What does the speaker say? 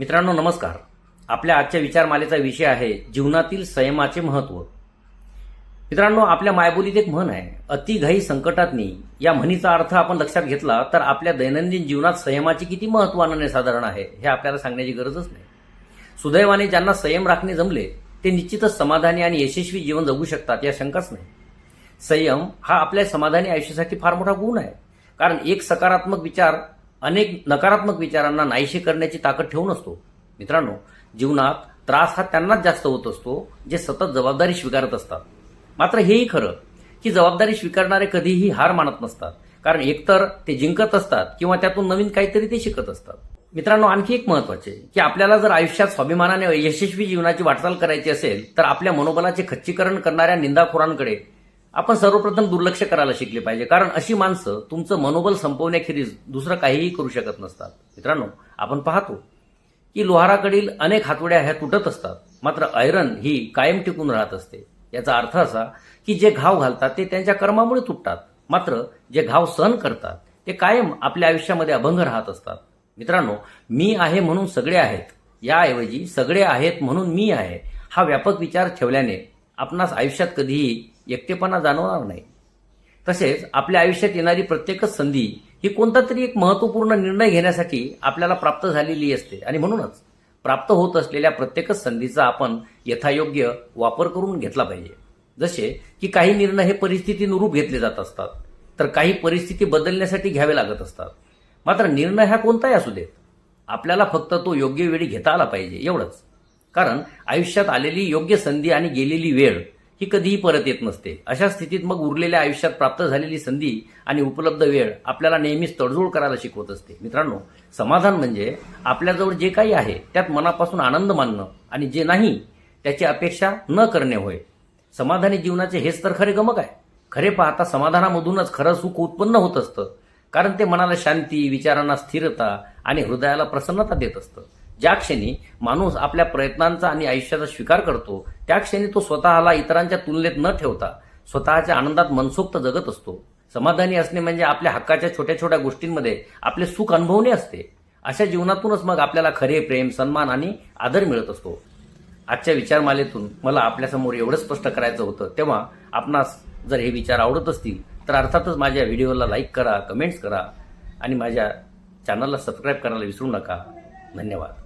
मित्रांनो नमस्कार. आपल्या आजच्या विचारमालेचा विषय आहे जीवनातील संयमाचे महत्त्व. मित्रांनो, आपल्या मायबोलीत एक म्हण आहे, अति घाई संकटातनी. या म्हणीचा अर्थ आपण लक्षात घेतला तर आपल्या दैनंदिन जीवनात संयमाचे किती महत्त्व अनन्यसाधारण आहे हे आपल्याला सांगण्याची गरजच नाही. सुदैवाने ज्यांना संयम राखणे जमले ते निश्चितच समाधानी आणि यशस्वी जीवन जगू शकतात, या शंकाच नाही. संयम हा आपल्या समाधानी आयुष्यासाठी फार मोठा गुण आहे, कारण एक सकारात्मक विचार अनेक नकारात्मक विचारांना नाहीसे करण्याची ताकद ठेवून असतो. मित्रांनो, जीवनात त्रास हा त्यांनाच जास्त होत असतो जे सतत जबाबदारी स्वीकारत असतात. मात्र हेही खरं की जबाबदारी स्वीकारणारे कधीही हार मानत नसतात, कारण एकतर ते जिंकत असतात किंवा त्यातून नवीन काहीतरी ते शिकत असतात. मित्रांनो, आणखी एक महत्त्वाचे की आपल्याला जर आयुष्यात स्वाभिमानाने यशस्वी जीवनाची वाटचाल करायची असेल तर आपल्या मनोबलाचे खच्चीकरण करणाऱ्या निंदाखोरांकडे आपण सर्वप्रथम दुर्लक्ष करायला शिकले पाहिजे, कारण अशी माणसं तुमचं मनोबल संपवण्याखेरीज दुसरं काहीही करू शकत नसतात. मित्रांनो, आपण पाहतो की लोहाराकडील अनेक हातोड्या ह्या तुटत असतात, मात्र आयरन ही कायम टिकून राहत असते. याचा अर्थ असा की जे घाव घालतात ते त्यांच्या कर्मामुळे तुटतात, मात्र जे घाव सहन करतात ते कायम आपल्या आयुष्यामध्ये अभंग राहत असतात. मित्रांनो, मी आहे म्हणून सगळे आहेत याऐवजी सगळे आहेत म्हणून मी आहे हा व्यापक विचार ठेवल्याने आपणास आयुष्यात कधीही एकटेपणा जाणवणार नाही. तसेच आपल्या आयुष्यात येणारी प्रत्येकच संधी ही कोणता तरी एक महत्त्वपूर्ण निर्णय घेण्यासाठी आपल्याला प्राप्त झालेली असते, आणि म्हणूनच प्राप्त होत असलेल्या प्रत्येकच संधीचा आपण यथायोग्य वापर करून घेतला पाहिजे. जसे की काही निर्णय हे परिस्थितीनुरूप घेतले जात असतात, तर काही परिस्थिती बदलण्यासाठी घ्यावे लागत असतात. मात्र निर्णय हा कोणताही असू देत, आपल्याला फक्त तो योग्य वेळी घेता आला पाहिजे, एवढंच. कारण आयुष्यात आलेली योग्य संधी आणि गेलेली वेळ ही कधीही परत येत नसते. अशा स्थितीत मग उरलेल्या आयुष्यात प्राप्त झालेली संधी आणि उपलब्ध वेळ आपल्याला नेहमीच तडजोड करायला शिकवत असते. मित्रांनो, समाधान म्हणजे आपल्याजवळ जे काही आहे त्यात मनापासून आनंद मानणं आणि जे नाही त्याची अपेक्षा न करणे होय. समाधानी जीवनाचे हेच तर खरे गमक आहे. खरे पाहता समाधानामधूनच खरं सुख उत्पन्न होत असतं, कारण ते मनाला शांती, विचारांना स्थिरता आणि हृदयाला प्रसन्नता देत असतं. ज्या क्षणी माणूस आपल्या प्रयत्नांचा आणि आयुष्याचा स्वीकार करतो त्या क्षणी तो स्वतःला इतरांच्या तुलनेत न ठेवता स्वतःच्या आनंदात मनसोक्त जगत असतो. समाधानी असणे म्हणजे आपल्या हक्काच्या छोट्या छोट्या गोष्टींमध्ये आपले सुख अनुभवणे असते. अशा जीवनातूनच मग आपल्याला खरे प्रेम, सन्मान आणि आदर मिळत असतो. आजच्या विचारमालेतून मला आपल्यासमोर एवढं स्पष्ट करायचं होतं. तेव्हा आपणास जर हे विचार आवडत असतील तर अर्थातच माझ्या व्हिडिओला लाईक करा, कमेंट्स करा आणि माझ्या चॅनलला सबस्क्राईब करायला विसरू नका. धन्यवाद.